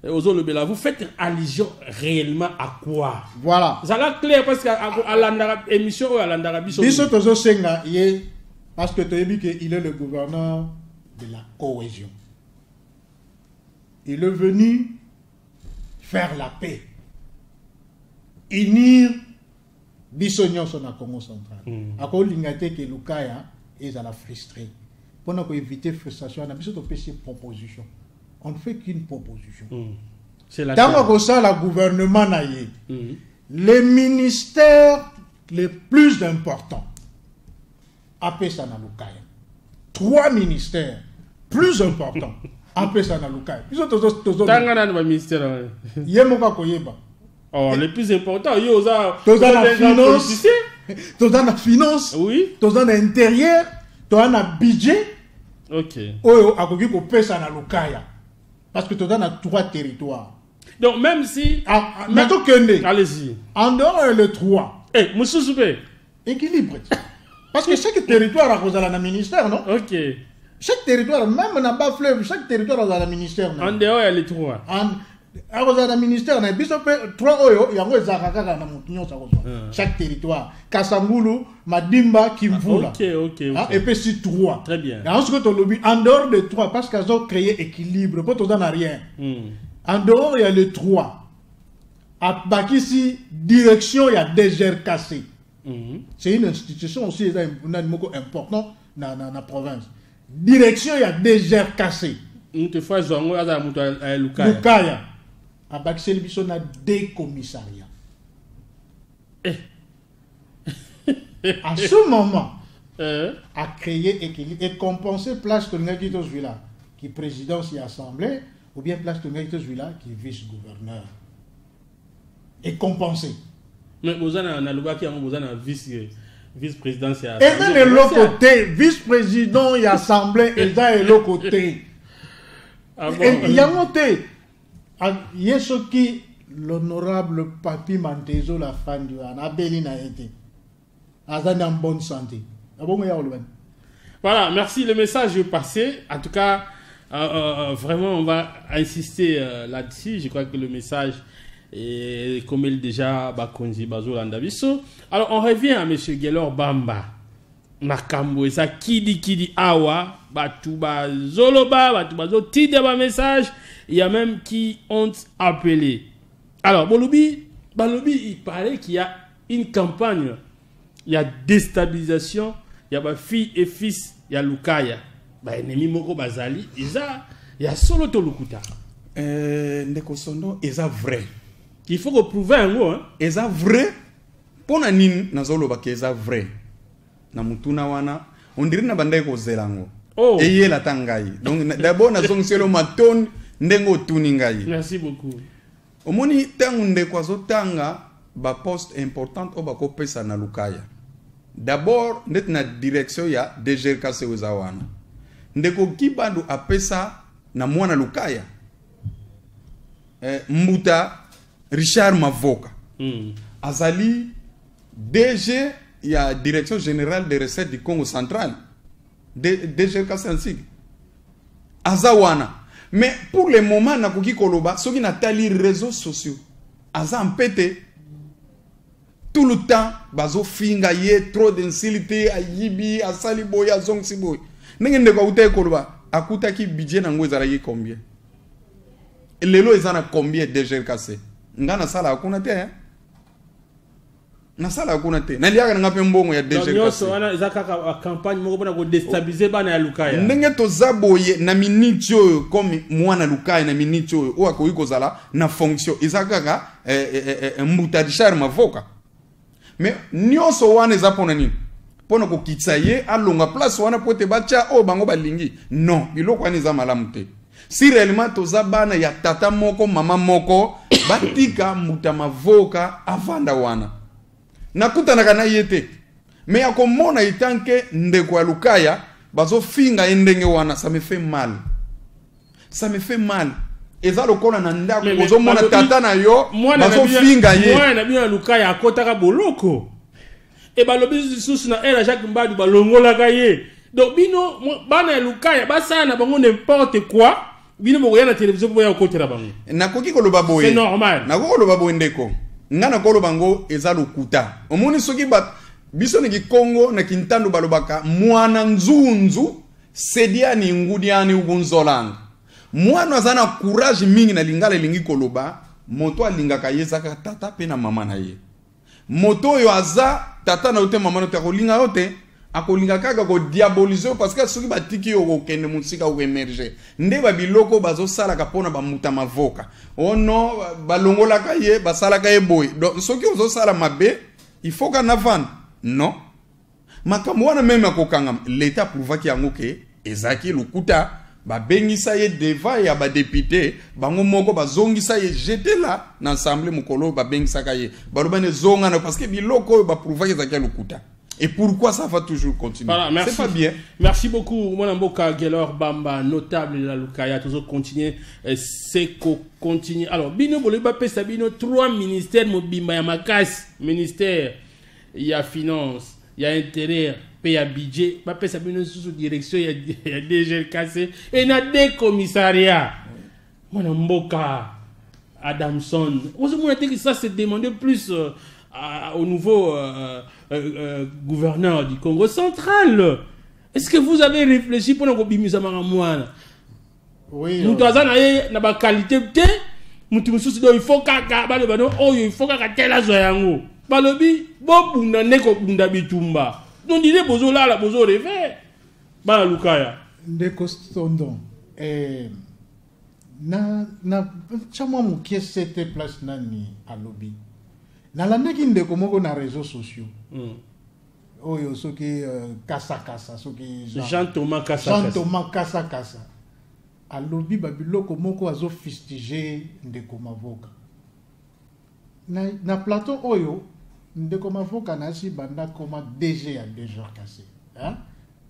aux le vous faites allusion réellement à quoi? Voilà. Ça là clair parce que à la émission ou à l'Andarabi biso tozo senga ye parce que tu as dit qu'il est le gouverneur de la cohésion. Il est venu faire la paix. Unir biso nyonso na Congo central. Ako lingate ke Lukaya ils allaient frustrés. Pour éviter frustration, on a besoin de faire une proposition. On ne fait qu'une proposition. C'est la dans ça, le gouvernement naïe. Les ministères les plus importants, après ça na Lukaya. 3 ministères plus importants, après ça na Lukaya. Ils ont tous Tangana ministère. Yemoka koyeba. Oh, les plus importants, yo za la finance. Tu as la finance, oui. Tu as l'intérieur, tu as le budget. Ok. Oh, à côté qu'on paie ça dans Lukaya. Parce que tu as 3 territoires. Donc même si. Allez-y. En dehors le 3. Eh, monsieur Soupé. Équilibre. Parce que chaque territoire a un ministère, non? Ok. Chaque territoire, même dans le fleuve, chaque territoire a un ministère. En dehors, il y a les 3. Le ministère na biso pe 3 oyo yango ezaka na mutunyo sa kozwa chaque territoire Kasangulu Madimba Kimvula OK et puis si 3 très bien et ensuite to lobby en dehors de 3 parce qu'ils ont créé équilibre pour tout en rien en dehors il y a les 3 à Bakisi direction il y a DGRKC c'est une institution aussi important dans la province direction il y a DGRKC une fois zongo à Lukaya Lukaya à Baxel, on a 2 commissariats. À ce moment, à créer équilibre et compenser place de Ngakitos Villa, qui est présidence et assemblée, ou bien place de Ngakitos Villa, qui est vice-gouverneur. Et compenser. Mais vous avez un vice-présidence et assemblée. Et même de l'autre côté, vice-président et assemblée, et dans l'autre côté. Il y a un côté. Il y a ce qui, l'honorable Papi Mantezo, la femme du Wana, Abelina a été. En bonne santé. Voilà, merci. Le message est passé. En tout cas, vraiment, on va insister là-dessus. Je crois que le message est comme il déjà Bakonzi Bazo Landabiso. Alors, on revient à M. Gelor Bamba. Makambo, et ça, Kidi Awa, Batouba Zoloba, Batouba Zolo, Tideba message. Il y a même qui ont appelé. Alors, Balobi, il paraît qu'il y a une campagne. Il y a déstabilisation, il y a filles et fils, il y a Lukaya. Ennemi Moko Bazali, il y a solo to Lukuta. Ndeko Sondo, c'est vrai. Il faut que prouver un mot. C'est vrai. Pour nanin nazolo ba c'est vrai. Na mutuna wana, on dirait na bandai ko zelango. Oh. Et yé la tangai. Donc d'abord na zong selo maton ndengo tuningai. Merci beaucoup. Omoni tangu ndeko azotanga ba poste importante o ba ko pesa na Lukaya. D'abord, net na direction ya DGRKC Uzawana. Ndeko kibandu apesa na mwana Lukaya. Mbuta Richard Mavoka. Azali DG ya Direction Générale des Recettes du Congo Central. DGRKC Ansig. Azawana. Mais pour le moment, na kuki koloba, soki na tali réseaux sociaux. Aza mpete. Tout le temps, bazo finga ye trop d'insilité a yibi a saliboy a zongsiboy. N'engende kwa ute koloba akuta ki budget nango ezala ye combien? Lelo ezana combien DGRKC? Ngana sala akuna te hein? Na sala akuna te. Na liaka ngape mbongo ya DGRKC. Nyoso wana ezaka campagne moko bona ko déstabiliser bana ya Lukaya. Ndenge to zaboye na minute oyo comme mwana Lukaya na minute oyo o akoyi zala na fonction ezaka mbuta Richard Mavoka. Mais nyonso wana eza pona nini pona ko kitsaye alonga place wana pote bacha o bango balingi non biloko wana eza malamu te si réellement toza bana ya tata moko mama moko batika muta Mavoka avanda wana nakutana na yete mais akomona itanke ndeko ya Lukaya bazo finga endenge wana ça me fait mal eza lokola na ndako ozo mona tata na yo bazo finga ye mwana bino Lukaya akotaka boloko e balobi susu na era Jacques Mbadu balongola ka ye donc bino bana Lukaya basala na bango n'importe quoi bino boya na télévision boya okotela bango nakoki koloba boye c'est normal nakoki koloba boye ndeko ngana koloba bango eza lokuta omoni soki ba biso ne Kongo na Kintandu balobaka mwana nzunzu sediani ngudiani ugunzolanga mwana azana courage mingi na lingala lingi koloba moto alingaka yezaka tata pe na mama na ye moto yo aza tata na ote mama na te kolinga yote akolinga kaka ko diaboliser parce que soki batiki yo ko kende musika ko emerger nde ba biloko bazo sala ka pona ba muta Mavoka ono balongola ka ye basala ka ye boy donc soki ozo sala mabe il faut ka navan non makambo wana même akokanga l'état prouva ki yango ke ezaki lukuta ba bengisa ye devant ya ba député bango moko bazongisa ye jeter là na assemblée mukolo ba bengisa ka ye balobane zonga na parce que biloko ba prouva ke ezaki lukuta. Et pourquoi ça va toujours continuer? Voilà, merci. C'est pas bien. Merci beaucoup, Mwana Mboka Gelor Bamba, notable de la Lukaya, toujours continuer, c'est qu'on continue. Alors, Bino Boleba Pesa Bino, 3 ministères, Mobimba Yamakas, ministère, il y a finance, il y a intérieur, il y a budget, Pesa Bino sous direction, il y a DGRKC, et il y a des commissariats. Mwana Mboka, Adamson, vous avez dit que ça c'est demandé plus au nouveau gouverneur du Congo central. Est-ce que vous avez réfléchi pour nous bimisa maramwana? Oui. Nous avons na ba qualité te, mutu mususu do il faut kaka ba le bano oh il faut kaka tela zo yango. Balobi bo bunda neko bunda bitumba. Donc dire bozo la bozo rêver. Ba Lukaya. Ndeko Sondo na chama mukie cette place nani à lobby. nalandaki ndeko moko na réseaux sociaux oyo soki kasa soki Jean-Thomas Kasa alobi babiloko moko azo fustiger ndeko Mavoka na plateau oyo ndeko Mavoka nasi banda koma DG ya déjà cassé hein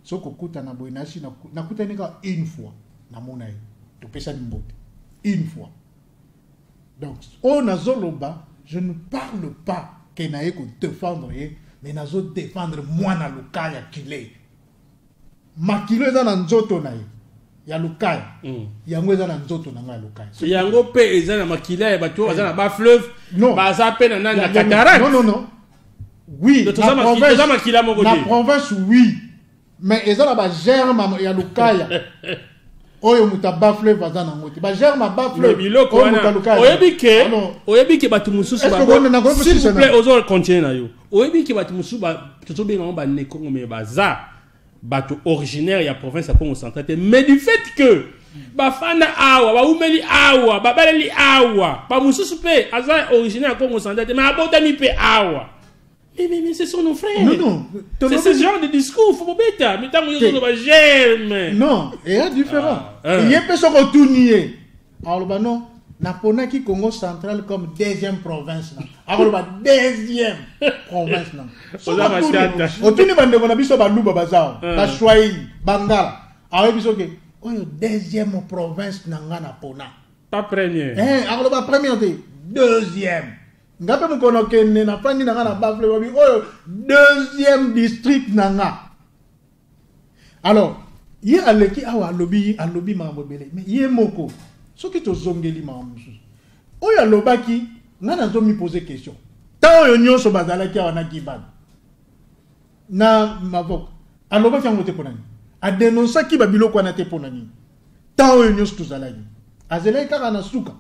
soko kuta na boy nasi na kuta nika une fois na mona ye to pesa mbote une fois donc on azoloba je ne parle pas que na ko défendre mais nazo défendre moi na lukaya kile makilo eza na nzoto na ye ya lukaya yango eza na nzoto na nga lukaya yango pe eza na makila ya bato eza na ba fleuve baza pe na nanga cataracte non oui la province oui mais eza na ba germe ya lukaya oyo muta ba fleuve baza na ngoti ba germe ba fleuve biloko wana oyebike bato mususu ba s'il vous plaît ozo continuer na yo oyebike bato mususu ba toto benga ba ne Congo mais baza bato originaire ya province ya Congo central mais du fait que bafana awa baumeli awa babaleli awa ba mususu pe aza originaire ya Congo central mais abotami pe awa mais ce sont nos frères. Non. C'est ce genre de discours. Faut pas bêta. Mais tant que nous sommes germes. Non, il y a différent. Il y a personne qui tourne. Alors, bah non. Napona qui Congo central comme deuxième province. Alors, bah deuxième province. Autour bande on a biso ba luba bazao. Ba Swahili, Bangala. Alors, biso que deuxième province nanga Napona. Pas premier. Alors, bah première, deuxième. Ngape mukono kene na fandi na na bafle wabi oyo deuxième district nanga. Alors, ye aleki awa alobi mambo bele mais ye moko soki to zongeli mambo mususu. Oyo alobaki ngana zo mi poser question. Ta oyo nyonso bazalaki awa na Giban. Na Mavoka. Alobaki yango te ponani. A dénoncer ki babiloko na te ponani. Ta oyo nyonso to zalaki. Azelai kaka na suka.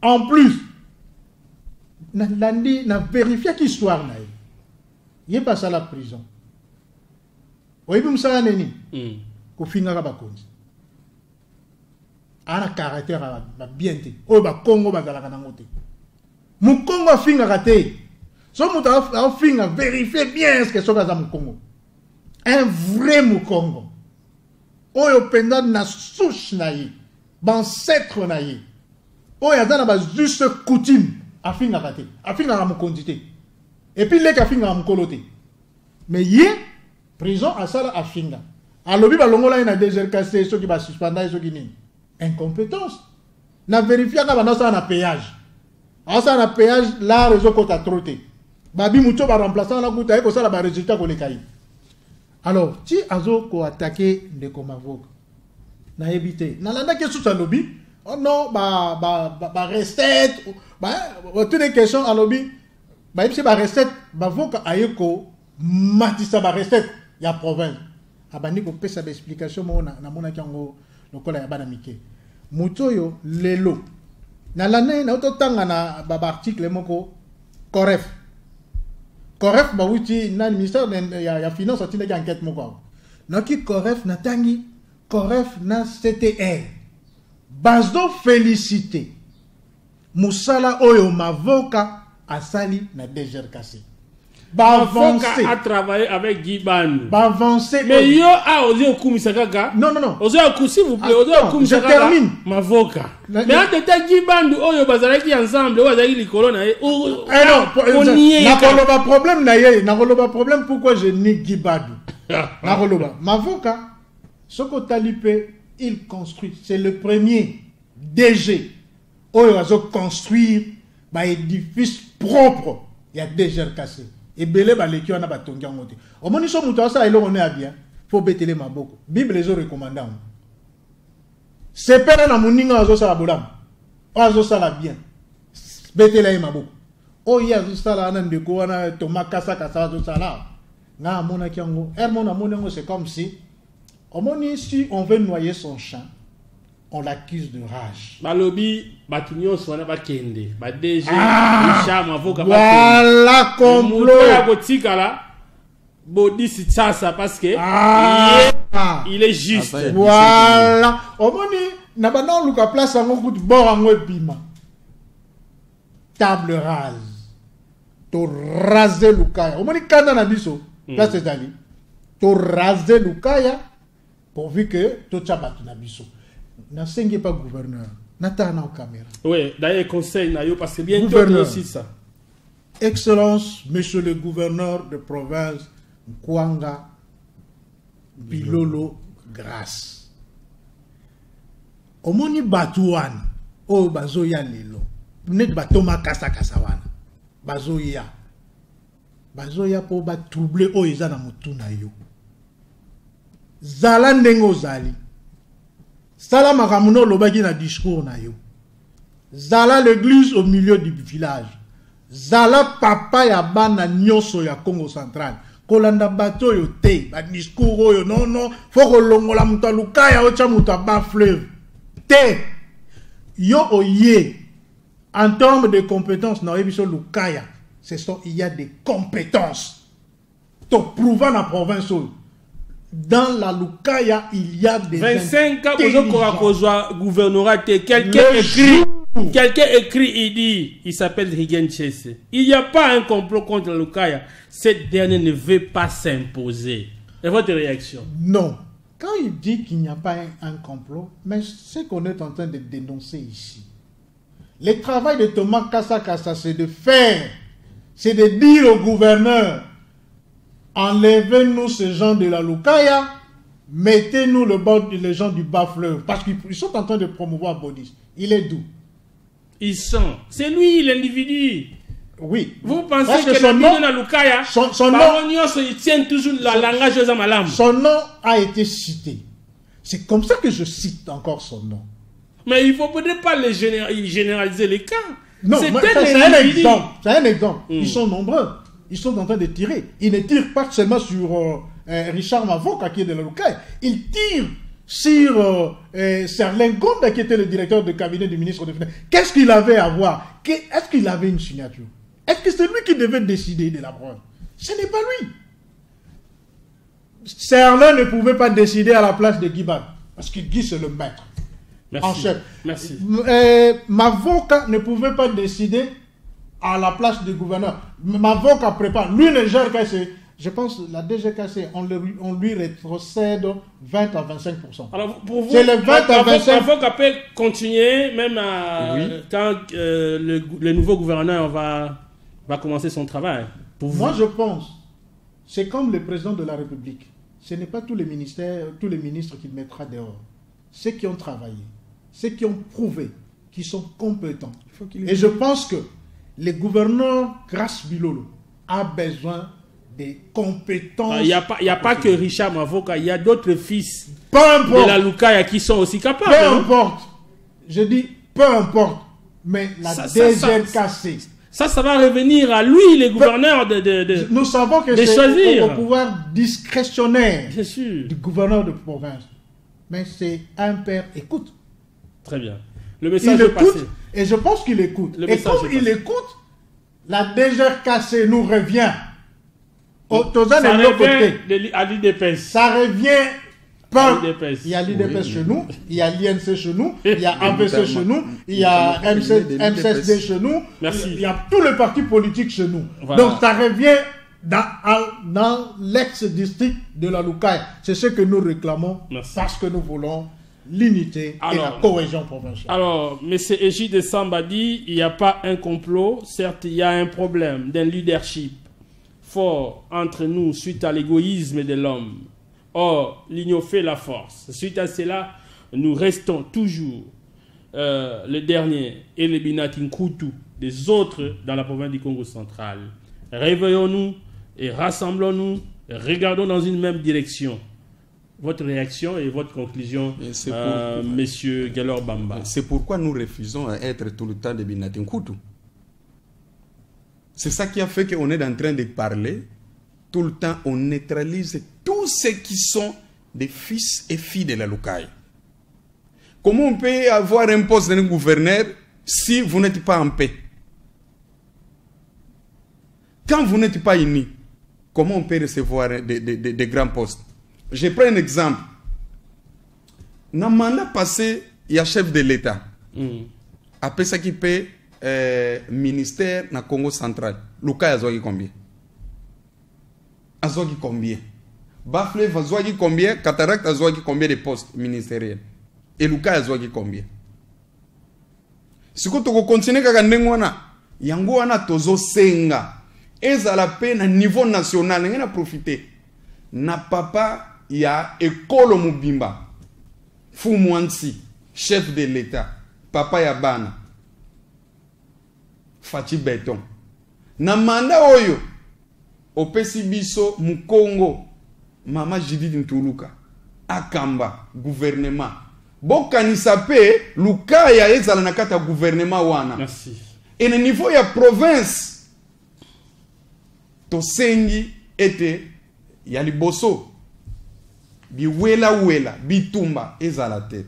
En plus na vérifier qui histoire na ye passe à la prison oyebi musala neni ko finga ba konzi ana caractère ba bien te o ba Congo bazalaka na ngote mu Congo finga te so muta a finga vérifier bien est-ce que so kaza mu Congo un vrai mu Congo oyo penda na souche na ye ba ancêtre na ye oyo azana ba juste coutume afinga kate afinga mukondité et puis les afinga mukoloté mais yé prison à sala afinga alobi balongola na DGRKC ceux qui va suspendre ceux qui ni incompétence na vérifier ka bana ça na péage la réseau kota troté babi mucho ba remplaçant la kuta ko sala ba résultat ko le kai alors ti azo ko attaquer ndeko Mavoka na éviter na landa ke sous alobi oh non ba recette toutes les questions à lobby bah c'est ba recette Mavoka ayeko matisa ba recette ya province abani ko pesa ba explication na mona kango lokola ya bana mike mutoyo lelo na lana na ototanga na ba article moko correct ba wuti na ministère ya finance atinde ki enquête moko na ki correct na tangi correct na CTR bazo félicité Musala oyo Mavoka asali na DGRKC. Mavoka a travaillé avec Guy Bandou. Avancer. Mais yo a osé okumisa kaka. Non. Osé s'il vous plaît, osé okumisa kaka. Je termine. Mavoka. Mais en tête Guy Bandou oyo bazalaki ensemble, oyo bazalaki likolo na ye. Nakoloba problème na ye, nakoloba problème pourquoi je nie Guy Bandou. Nakoloba. Mavoka soko talipe il construit, c'est le premier DG oyo azo construire ba édifice propre ya DGRKC et belé ba leki wana ba tongi ngote omoni so muto asa eloko ne abia faut betele maboko bible ezo recommandant c'est pena na muninga azo sala bolam azo sala bien betele maboko oyo azo sala na ndeko wana to makasa kasa azo sala nga mona kiango hermona monengo c'est comme si omoni si on veut noyer son champ on l'accuse de rage. Balobi batunyo swana bakende ba DG Mavoka voilà complot ya botika la bodi si tsasa parce que il est juste. Voilà omoni na bana luka place ngo kuti bora ngo epima table rase to raser Lukaya. Au moins, quand on a dit ça, là c'est allé. To raser Lukaya pourvu que to tchabat na biso. Na sengi pas gouverneur. Nata na caméra. Oui, d'ailleurs conseil na yo parce que bientôt Gouverneur. aussi ça. Excellence, monsieur le gouverneur de province Nkwanga Bilolo Grâce. Omoni Batouane, oh bazoya lelo. Net batoma kasa wana. Bazoya. Bazoya po ba troubler o eza na mutu na yo. Zala ndengo zali. Sala makamuno lobaki na discours na yo. Zala l'église au milieu du village. Zala papa ya bana nyonso ya Congo central. Kolanda bato yo te, ba discours oyo non, faut kolongola muta Lukaya ocha muta ba fleuve. Te. Yo oye. En termes de compétences, na ebiso Lukaya, il y a des compétences. To prouver la province. Dans la Lukaya, il y a des 25 ans, pour gouvernorat, quelqu'un écrit, il dit, il s'appelle Rigen Chese. Il n'y a pas un complot contre la Lukaya. Cette dernière ne veut pas s'imposer. Et votre réaction? Non. Quand il dit qu'il n'y a pas un complot, mais ce qu'on est en train de dénoncer ici, le travail de Thomas Kassa, c'est de faire, c'est de dire au gouverneur, enlevez-nous ces gens de la Lukaya, mettez-nous les gens du bas fleuve, parce qu'ils sont en train de promouvoir Bodis. Il est d'où? Ils sont. C'est lui l'individu. Oui. Vous pensez que son nom, la Lukaya, son nom, il tient toujours la langage aux Amalam. Son nom a été cité. C'est comme ça que je cite encore son nom. Mais il ne faut peut-être pas généraliser les cas. Non, c'est un exemple. C'est un exemple. Ils sont nombreux. Ils sont en train de tirer. Ils ne tirent pas seulement sur Richard Mavoka qui est de la Lukaya. Ils tirent sur Serlin Gonda qui était le directeur de cabinet du ministre des Finances. Qu'est-ce qu'il avait à voir? Est-ce qu'il avait une signature? Est-ce que c'est lui qui devait décider de la preuve? Ce n'est pas lui. Serlin ne pouvait pas décider à la place de Guiban. Parce que Guy c'est le maître. Merci. En chef. Merci. Mavoka ne pouvait pas décider à la place du gouverneur. Mavoka prépare. Lui ne gère que c'est. Je pense la DGKC, on lui rétrocède 20 à 25%. Alors pour vous, c'est le 20 à 25%. Mavoka peut continuer même quand le nouveau gouverneur va commencer son travail. Pour Moi vous. je pense, c'est comme le président de la République. Ce n'est pas tous les ministères, tous les ministres qu'il mettra dehors. Ceux qui ont travaillé, ceux qui ont prouvé, qui sont compétents. Et je pense que le gouverneur Grâce Bilolo a besoin des compétences. Il n'y a pas que Richard Mavoka, il y a d'autres fils peu importe, de la Lukaya qui sont aussi capables. Peu importe. Je dis peu importe. Mais la DGKC. Ça va revenir à lui, le gouverneur de nous savons que c'est au pouvoir discrétionnaire du gouverneur de province. Mais c'est un père écoute. Très bien. Le message est passé. Et je pense qu'il écoute. Et comme il écoute, la DGKC nous revient. Ça revient à l'UDPS. Ça revient pas. Il y a l'UDPS chez nous, il y a l'INC chez nous, il y a APC chez nous, il y a MCSD chez nous, il y a tous les partis politiques chez nous. Voilà. Donc ça revient dans l'ex-district de la Lukaya. C'est ce que nous réclamons. Parce que nous voulons l'unité et la cohésion provinciale. Alors, M. Égide Samba dit il n'y a pas un complot, certes il y a un problème d'un leadership fort entre nous suite à l'égoïsme de l'homme. Or, l'union fait la force. Suite à cela, nous restons toujours le dernier et le Binatinkutu des autres dans la province du Congo central. Réveillons-nous et rassemblons-nous, et regardons dans une même direction. Votre réaction et votre conclusion, Monsieur Galor Bamba. C'est pourquoi nous refusons à être tout le temps des Binatinkutu. C'est ça qui a fait qu'on est en train de parler. Tout le temps, on neutralise tous ceux qui sont des fils et filles de la Lukaya. Comment on peut avoir un poste de gouverneur si vous n'êtes pas en paix? Quand vous n'êtes pas unis, comment on peut recevoir des grands postes? Je prends un exemple. Dans le mandat passé, il y a chef de l'État. Après ça qui peut ministère na Congo central. Luka azwaki combien? Azwaki combien? Baflev azwaki combien? Cataract azwaki combien de postes ministériels? Et Luka azwaki combien? Si tu continues kaka ndenge wana, yango wana tozo senga. Ezala pe na niveau national, ngena profiter. Na papa ya ekolo mubimba. Fumwansi, chef de l'État. Papa ya bana. Fachi Beton. Na manda oyo, opesi biso mukongo, mama Judith Ntuluka. Akamba, gouvernement. Bokanisa pe, luka ya ezala na kata gouvernement wana. Merci. Et na niveau ya province, to sengi ete ya liboso biwela bitumba ezala te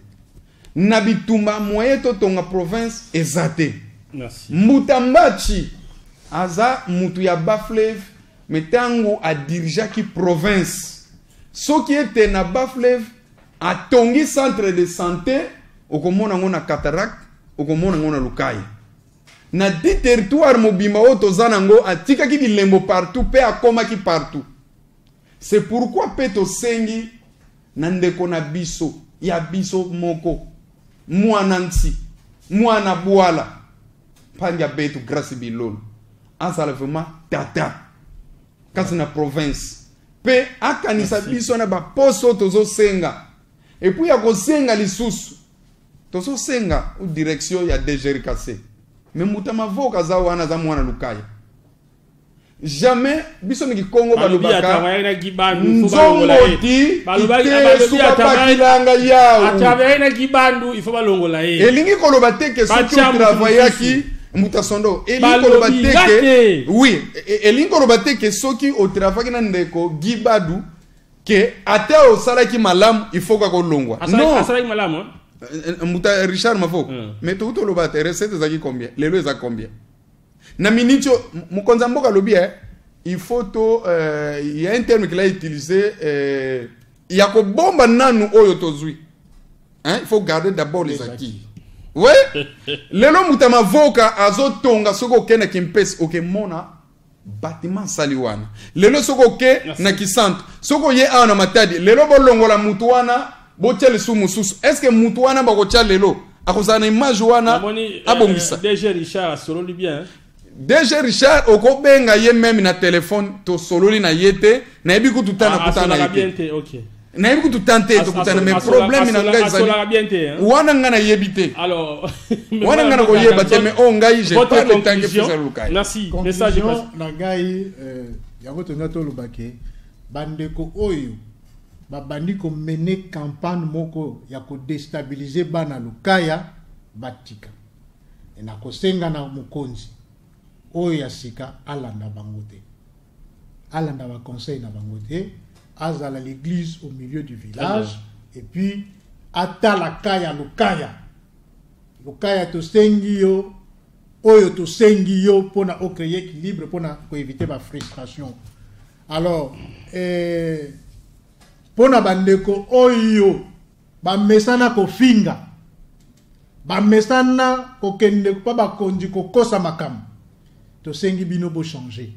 na bitumba moye to tonga province ezate. Merci. Mutambachi aza mutu ya Baflev metango a dirija ki province soki ete na Baflev atongi centre de santé okomona ngona cataract okomona ngona lukaya na di territoire mobimba oto zanango atika ki bilembo partout pe akoma ki partout. C'est pourquoi peto sengi nandeko na biso ya biso moko mwana nsi mwana bwala panja betu grâce bilolo azala vraiment tata kasi na province pe akanisa biso na ba poso tozo senga et puis ya ko senga lisusu tozo senga ou direction ya DGRKC. Mais mutama voka za wana za mwana lukaya. Jamais biso ngi Congo balobaka. Nzongoti balobaka yao. Atavera na gibandu ifo balongola ye. Elingi koloba teke soki travaillaki mutasondo. Elingi koloba teke. Oui, elingi koloba teke soki o travaillaki na ndeko gibadu ke ate o salaki malamu ifo ka kolongwa. Non, asalaki malamu. Muta Richard Mafoko. Mais tout le monde recette zaki combien? Les lois za combien? Na minicho mukonza mboka lobi il faut to il y a un terme qu'il a utilisé il y a ko bomba nanu oyo tozui. Hein, il faut garder d'abord les acquis. Ouais? Lelo mutama voka azotonga soko kena kimpesi okemona bâtiment saliwana. Lelo soko ke na kisante. Soko ye ana matadi. Lelo bolongola mutuana botel sumususu. Est-ce que mutuana bakocha lelo akozana image wana abongisa? DG Richard solo li bien. DG Richard okobenga ye même na téléphone to sololi na yete na yebi kututana kutana yete. OK. Na yebi kututante to kutana mais problème na ngai zali. Wana ngana yebite. Alors wana ngana ko yebate mais on ngai je pas le temps que faire lukai. Merci. Message passe. Na ngai yango tonga to lubake bandeko oyo babandi ko mener campagne moko ya ko déstabiliser bana lukaya batika. Et na ko senga na mukonzi oyo ya sika alanda bango te. Alanda ba conseil na bango te. Azala l'église au milieu du village et puis atala kaya lukaya. Lukaya to sengi yo oyo to sengi yo pona o créer équilibre pona ko éviter ba frustration. Alors pona bandeko oyo ba mesana ko finga ba mesana ko kende pa ba konji ko kosa makam to sengi bino bo changer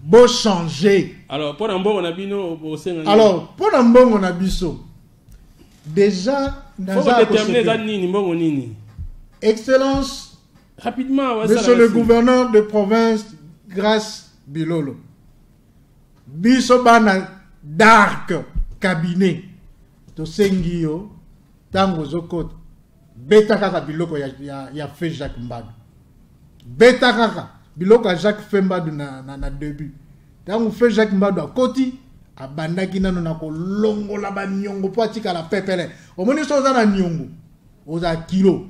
bo changer. Alors pour mbongo na bino bo senga. Alors pour mbongo na biso déjà faut déterminer za nini mbongo nini. Excellence rapidement monsieur le gouverneur de province Grâce Bilolo biso bana dark cabinet to sengi yo tango zokota beta kaka biloko ya fait Jacques Mbadu beta kaka biloko ya Jacques Mbadu na début tango fait Jacques Mbadu akoti abandaki nano na kolongola ba nyongo po atika la pepele omoni so za na nyongo oza kilo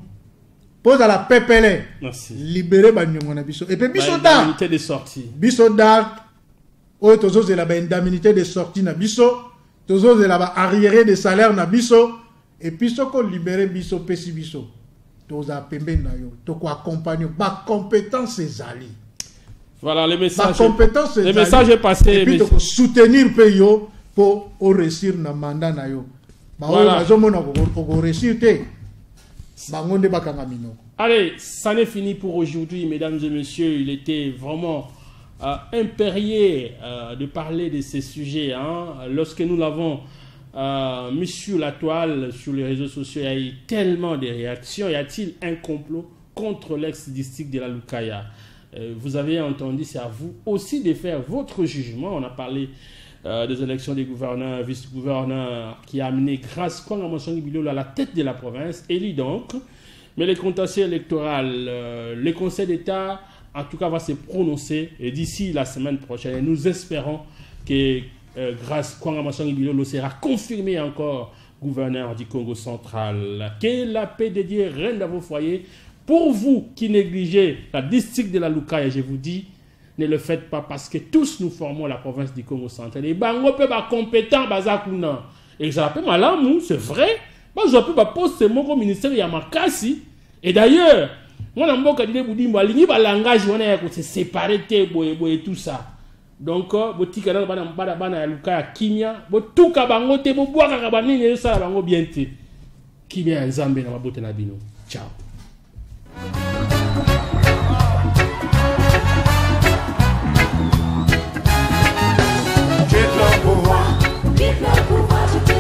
pose la pepele. Merci. Libérer ba nyongo na biso et puis biso da indemnité de sortie biso da oyo tozozela ba indemnité de sortie na biso tozozela ba arriéré de salaire na biso et puis soko libérer biso pesi biso toza pembe na yo to ko accompagner ba compétence ezali. Voilà le message. Le message est passé. Et puis to soutenir pe yo pour réussir na mandat na yo. Ba voilà. Bazomona ko réussir te. Bangonde bakanga minoko. Allez, ça n'est fini pour aujourd'hui, mesdames et messieurs. Il était vraiment impérieux de parler de ces sujets. Hein. Lorsque nous l'avons mis sur la toile, sur les réseaux sociaux, il y a eu tellement de réactions. Y a-t-il un complot contre l'ex-district de la Lukaya? Vous avez entendu, c'est à vous aussi de faire votre jugement. On a parlé des élections des gouverneurs, vice-gouverneurs, qui a amené grâce Kwanga Monsongi Bilolo à la tête de la province, élu donc. Mais les contentieux électoraux, le Conseil d'État, en tout cas, va se prononcer d'ici la semaine prochaine. Et nous espérons que grâce Kwanga Monsongi Bilolo sera confirmé encore gouverneur du Congo central. Que la paix de Dieu règne dans vos foyers. Pour vous qui négligez la district de la Lukaya, je vous dis, ne le faites pas parce que tous nous formons la province du Congo central. Et bango peut pas compétent bazakuna. Et ça peut malamu, c'est vrai. Moi je peux pas poster mon ministère Yamakasi. Et d'ailleurs, moi na mboka dile budimbo alingi ba langage wana ya ko se séparer te boye tout ça. Donc botika na bana ya Lukaya kimia, botuka bango te bo bwaka ka banini ça bango bien te. Kimia nzambe na mabote na bino. Ciao. J'ai de la pouvoir,